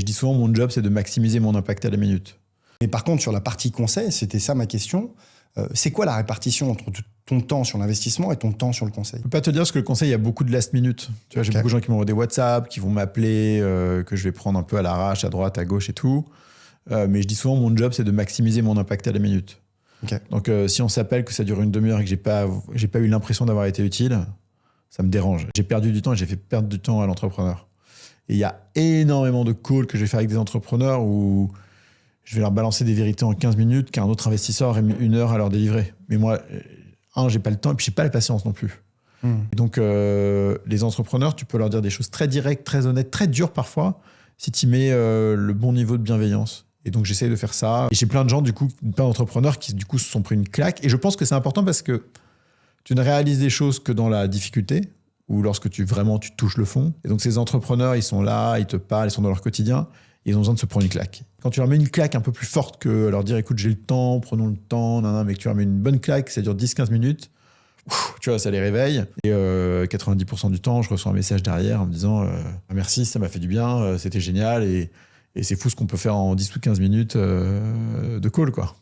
je dis souvent, mon job, c'est de maximiser mon impact à la minute. Mais par contre, sur la partie conseil, c'était ça ma question. C'est quoi la répartition entre ton temps sur l'investissement et ton temps sur le conseil? Je peux pas te dire parce que le conseil, il y a beaucoup de last minute. Tu vois, j'ai beaucoup de gens qui m'envoient des WhatsApp, qui vont m'appeler, que je vais prendre un peu à l'arrache, à droite, à gauche et tout. Mais je dis souvent, mon job, c'est de maximiser mon impact à la minute. Donc, si on s'appelle, que ça dure une demi-heure et que j'ai pas eu l'impression d'avoir été utile, ça me dérange. J'ai perdu du temps et j'ai fait perdre du temps à l'entrepreneur. Et il y a énormément de calls que je vais faire avec des entrepreneurs où je vais leur balancer des vérités en 15 minutes qu'un autre investisseur aurait mis 1 heure à leur délivrer. Mais moi, j'ai pas le temps et puis j'ai pas la patience non plus. Et donc, les entrepreneurs, tu peux leur dire des choses très directes, très honnêtes, très dures parfois, si tu mets le bon niveau de bienveillance. Et donc, j'essaye de faire ça. Et j'ai plein de gens, du coup, plein d'entrepreneurs qui, du coup, se sont pris une claque. Et je pense que c'est important parce que tu ne réalises des choses que dans la difficulté ou lorsque tu touches le fond. Et donc, ces entrepreneurs, ils sont là, ils te parlent, ils sont dans leur quotidien. Ils ont besoin de se prendre une claque. Quand tu leur mets une claque un peu plus forte que leur dire, écoute, j'ai le temps, prenons le temps, mais que tu leur mets une bonne claque, ça dure 10-15 minutes, tu vois, ça les réveille. Et 90% du temps, je reçois un message derrière en me disant merci, ça m'a fait du bien, c'était génial. Et c'est fou ce qu'on peut faire en 10 ou 15 minutes de call, quoi.